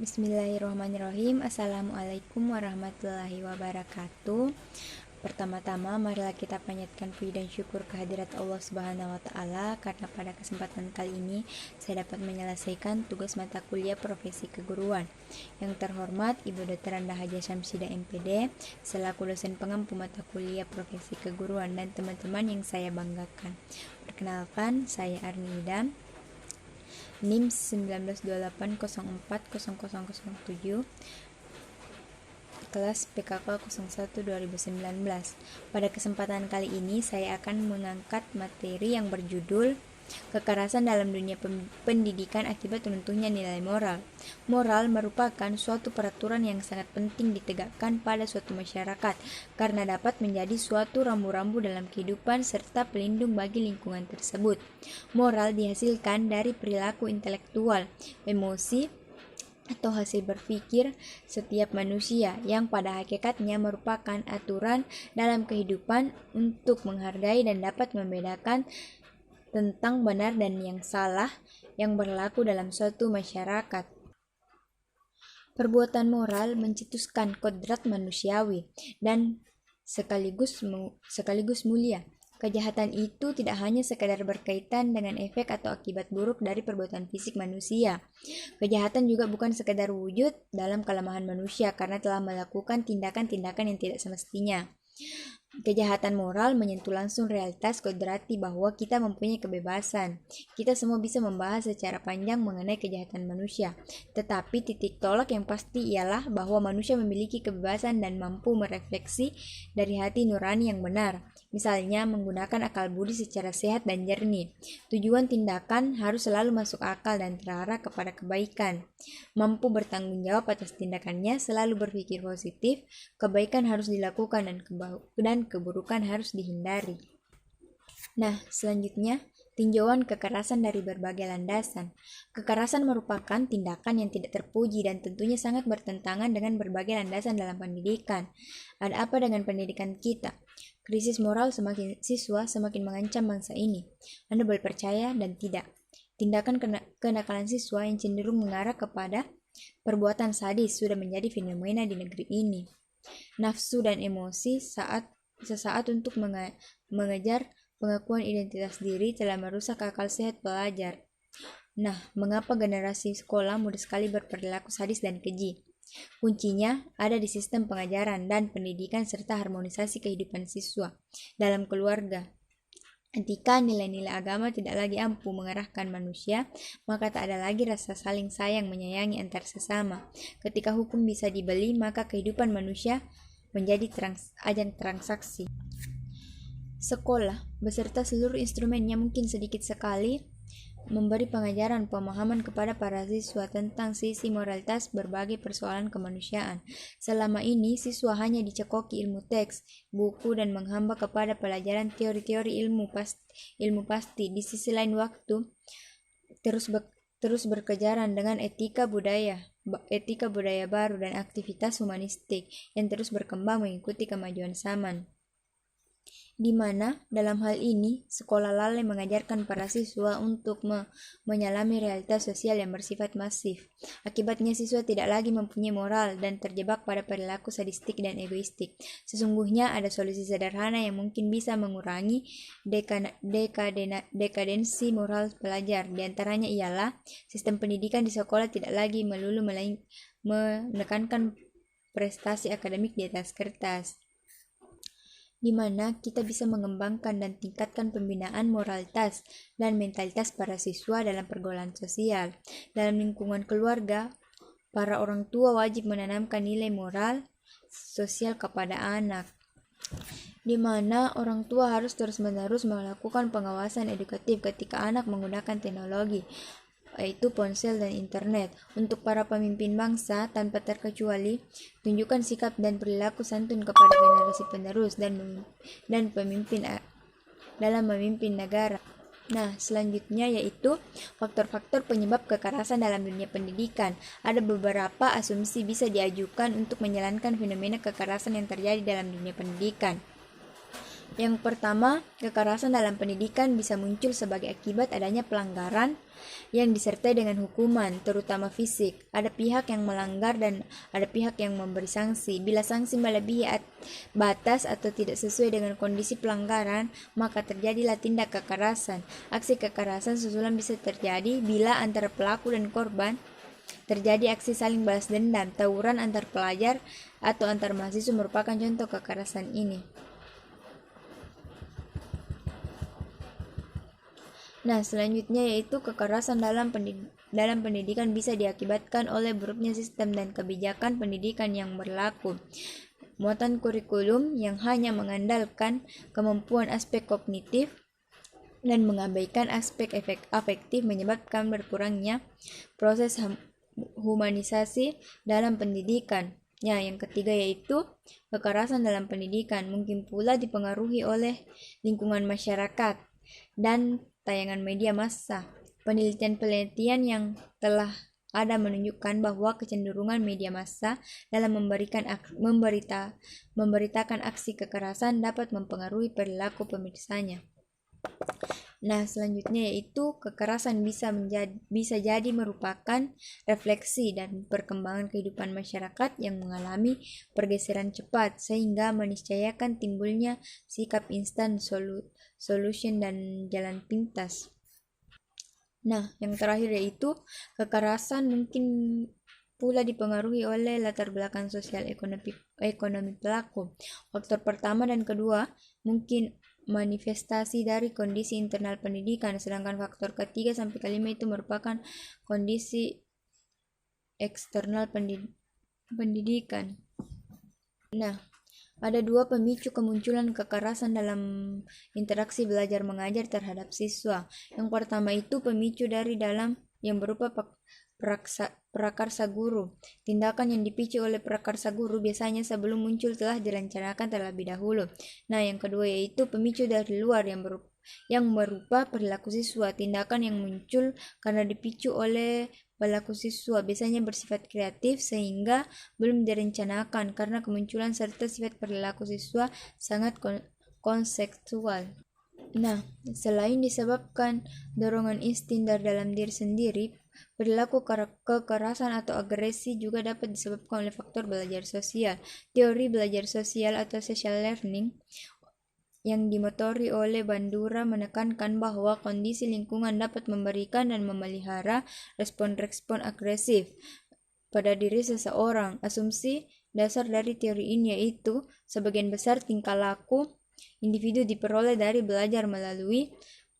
Bismillahirrahmanirrahim. Assalamualaikum warahmatullahi wabarakatuh. Pertama-tama marilah kita panjatkan puji dan syukur kehadirat Allah Subhanahu wa taala karena pada kesempatan kali ini saya dapat menyelesaikan tugas mata kuliah profesi keguruan. Yang terhormat Ibu Dr. Anda Haja Syamsida MPD selaku dosen pengampu mata kuliah profesi keguruan dan teman-teman yang saya banggakan. Perkenalkan, saya Arni Idam, NIM 1928040007, kelas PKK 01 2019. Pada kesempatan kali ini saya akan mengangkat materi yang berjudul kekerasan dalam dunia pendidikan akibat runtuhnya nilai moral. Moral merupakan suatu peraturan yang sangat penting ditegakkan pada suatu masyarakat karena dapat menjadi suatu rambu-rambu dalam kehidupan serta pelindung bagi lingkungan tersebut. Moral dihasilkan dari perilaku intelektual, emosi, atau hasil berpikir setiap manusia yang pada hakikatnya merupakan aturan dalam kehidupan untuk menghargai dan dapat membedakan tentang benar dan yang salah yang berlaku dalam suatu masyarakat. Perbuatan moral mencetuskan kodrat manusiawi dan sekaligus mulia. Kejahatan itu tidak hanya sekadar berkaitan dengan efek atau akibat buruk dari perbuatan fisik manusia. Kejahatan juga bukan sekadar wujud dalam kelemahan manusia karena telah melakukan tindakan-tindakan yang tidak semestinya. Kejahatan moral menyentuh langsung realitas kodrati bahwa kita mempunyai kebebasan. Kita semua bisa membahas secara panjang mengenai kejahatan manusia. Tetapi titik tolak yang pasti ialah bahwa manusia memiliki kebebasan dan mampu merefleksi dari hati nurani yang benar. Misalnya menggunakan akal budi secara sehat dan jernih. Tujuan tindakan harus selalu masuk akal dan terarah kepada kebaikan. Mampu bertanggung jawab atas tindakannya, selalu berpikir positif, kebaikan harus dilakukan dan keburukan harus dihindari. Nah, selanjutnya, tinjauan kekerasan dari berbagai landasan. Kekerasan merupakan tindakan yang tidak terpuji dan tentunya sangat bertentangan dengan berbagai landasan dalam pendidikan. Ada apa dengan pendidikan kita? Krisis moral siswa semakin mengancam bangsa ini. Anda boleh percaya dan tidak. Tindakan kenakalan siswa yang cenderung mengarah kepada perbuatan sadis sudah menjadi fenomena di negeri ini. Nafsu dan emosi sesaat untuk mengejar pengakuan identitas diri telah merusak akal sehat pelajar. Nah, mengapa generasi sekolah mudah sekali berperilaku sadis dan keji? Kuncinya ada di sistem pengajaran dan pendidikan serta harmonisasi kehidupan siswa dalam keluarga. Ketika nilai-nilai agama tidak lagi ampuh mengarahkan manusia, maka tak ada lagi rasa saling sayang menyayangi antar sesama. Ketika hukum bisa dibeli, maka kehidupan manusia menjadi ajang transaksi. Sekolah beserta seluruh instrumennya mungkin sedikit sekali memberi pengajaran pemahaman kepada para siswa tentang sisi moralitas berbagai persoalan kemanusiaan. Selama ini siswa hanya dicekoki ilmu teks, buku dan menghamba kepada pelajaran teori-teori ilmu pasti. Di sisi lain waktu terus berkejaran dengan etika budaya baru dan aktivitas humanistik yang terus berkembang mengikuti kemajuan zaman. Di mana dalam hal ini sekolah lalai mengajarkan para siswa untuk menyelami realitas sosial yang bersifat masif. Akibatnya siswa tidak lagi mempunyai moral dan terjebak pada perilaku sadistik dan egoistik. Sesungguhnya ada solusi sederhana yang mungkin bisa mengurangi dekadensi moral pelajar. Di antaranya ialah sistem pendidikan di sekolah tidak lagi melulu menekankan prestasi akademik di atas kertas, di mana kita bisa mengembangkan dan tingkatkan pembinaan moralitas dan mentalitas para siswa dalam pergaulan sosial. Dalam lingkungan keluarga, para orang tua wajib menanamkan nilai moral sosial kepada anak, di mana orang tua harus terus-menerus melakukan pengawasan edukatif ketika anak menggunakan teknologi, yaitu ponsel dan internet. Untuk para pemimpin bangsa, tanpa terkecuali, tunjukkan sikap dan perilaku santun kepada generasi penerus dan pemimpin dalam memimpin negara. Nah, selanjutnya yaitu faktor-faktor penyebab kekerasan dalam dunia pendidikan. Ada beberapa asumsi bisa diajukan untuk menjalankan fenomena kekerasan yang terjadi dalam dunia pendidikan. Yang pertama, kekerasan dalam pendidikan bisa muncul sebagai akibat adanya pelanggaran yang disertai dengan hukuman, terutama fisik. Ada pihak yang melanggar dan ada pihak yang memberi sanksi. Bila sanksi melebihi batas atau tidak sesuai dengan kondisi pelanggaran, maka terjadilah tindak kekerasan. Aksi kekerasan susulan bisa terjadi bila antara pelaku dan korban terjadi aksi saling balas dendam, tawuran antar pelajar, atau antar mahasiswa merupakan contoh kekerasan ini. Nah, selanjutnya yaitu kekerasan dalam pendidikan bisa diakibatkan oleh buruknya sistem dan kebijakan pendidikan yang berlaku. Muatan kurikulum yang hanya mengandalkan kemampuan aspek kognitif dan mengabaikan aspek afektif menyebabkan berkurangnya proses humanisasi dalam pendidikan. Yang ketiga yaitu kekerasan dalam pendidikan mungkin pula dipengaruhi oleh lingkungan masyarakat dan tayangan media massa. Penelitian-penelitian yang telah ada menunjukkan bahwa kecenderungan media massa dalam memberitakan aksi kekerasan dapat mempengaruhi perilaku pemirsanya. Nah, selanjutnya yaitu kekerasan bisa jadi merupakan refleksi dan perkembangan kehidupan masyarakat yang mengalami pergeseran cepat sehingga meniscayakan timbulnya sikap instan solution dan jalan pintas. Nah, yang terakhir yaitu kekerasan mungkin pula dipengaruhi oleh latar belakang sosial ekonomi pelaku. Faktor pertama dan kedua mungkin manifestasi dari kondisi internal pendidikan, sedangkan faktor ketiga sampai kelima itu merupakan kondisi eksternal pendidikan. Nah, ada dua pemicu kemunculan kekerasan dalam interaksi belajar mengajar terhadap siswa. Yang pertama itu pemicu dari dalam yang berupa prakarsa guru. Tindakan yang dipicu oleh prakarsa guru biasanya sebelum muncul telah direncanakan terlebih dahulu. Nah, yang kedua yaitu pemicu dari luar yang berupa perilaku siswa. Tindakan yang muncul karena dipicu oleh perilaku siswa biasanya bersifat kreatif sehingga belum direncanakan karena kemunculan serta sifat perilaku siswa sangat konseptual. Nah, selain disebabkan dorongan insting dalam diri sendiri, perilaku kekerasan atau agresi juga dapat disebabkan oleh faktor belajar sosial. Teori belajar sosial atau social learning yang dimotori oleh Bandura menekankan bahwa kondisi lingkungan dapat memberikan dan memelihara respon-respon agresif pada diri seseorang. Asumsi dasar dari teori ini yaitu sebagian besar tingkah laku individu diperoleh dari belajar melalui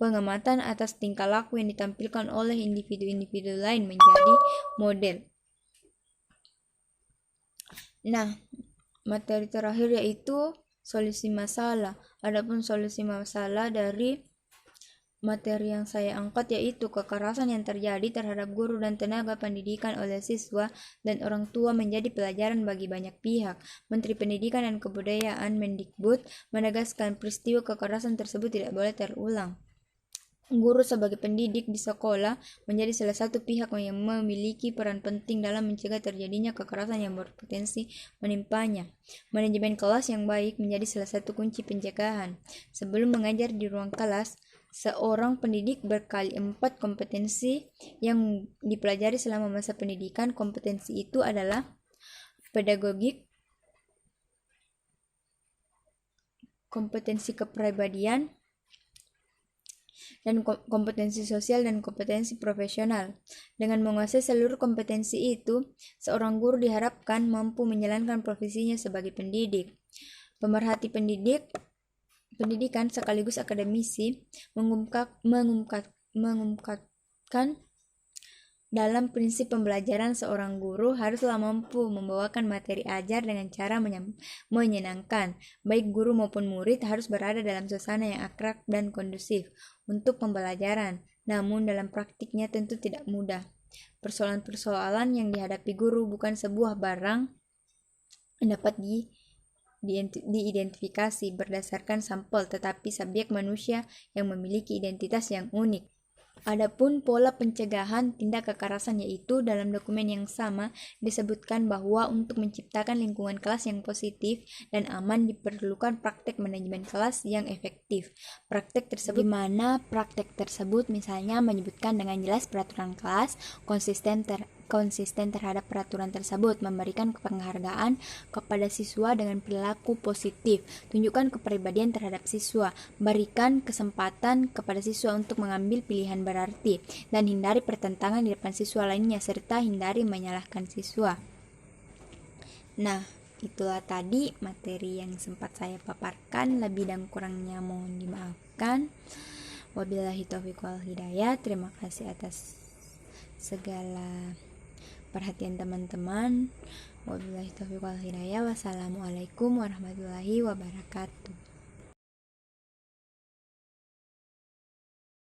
pengamatan atas tingkah laku yang ditampilkan oleh individu-individu lain menjadi model. Nah, materi terakhir yaitu solusi masalah. Adapun solusi masalah dari materi yang saya angkat yaitu kekerasan yang terjadi terhadap guru dan tenaga pendidikan oleh siswa dan orang tua menjadi pelajaran bagi banyak pihak. Menteri Pendidikan dan Kebudayaan Mendikbud menegaskan peristiwa kekerasan tersebut tidak boleh terulang. Guru sebagai pendidik di sekolah menjadi salah satu pihak yang memiliki peran penting dalam mencegah terjadinya kekerasan yang berpotensi menimpanya. Manajemen kelas yang baik menjadi salah satu kunci pencegahan. Sebelum mengajar di ruang kelas, seorang pendidik berkali 4 kompetensi yang dipelajari selama masa pendidikan. Kompetensi itu adalah pedagogik, kompetensi kepribadian, dan kompetensi sosial dan kompetensi profesional. Dengan menguasai seluruh kompetensi itu, seorang guru diharapkan mampu menjalankan profesinya sebagai pendidik. Pemerhati pendidikan sekaligus akademisi mengungkapkan dalam prinsip pembelajaran seorang guru haruslah mampu membawakan materi ajar dengan cara menyenangkan. Baik guru maupun murid harus berada dalam suasana yang akrab dan kondusif untuk pembelajaran. Namun dalam praktiknya tentu tidak mudah. Persoalan-persoalan yang dihadapi guru bukan sebuah barang yang dapat diidentifikasi berdasarkan sampel, tetapi subjek manusia yang memiliki identitas yang unik. Adapun pola pencegahan tindak kekerasan, yaitu dalam dokumen yang sama disebutkan bahwa untuk menciptakan lingkungan kelas yang positif dan aman diperlukan praktek manajemen kelas yang efektif. Praktek tersebut misalnya menyebutkan dengan jelas peraturan kelas, konsisten terhadap peraturan tersebut, memberikan penghargaan kepada siswa dengan perilaku positif, tunjukkan kepribadian terhadap siswa, berikan kesempatan kepada siswa untuk mengambil pilihan berarti, dan hindari pertentangan di depan siswa lainnya, serta hindari menyalahkan siswa. Nah, itulah tadi materi yang sempat saya paparkan, lebih dan kurangnya mohon dimaafkan. Wabillahi taufiq wal hidayah. Terima kasih atas segala perhatian teman-teman. Wabillahi taufiq wal hidayah. Wassalamualaikum warahmatullahi wabarakatuh.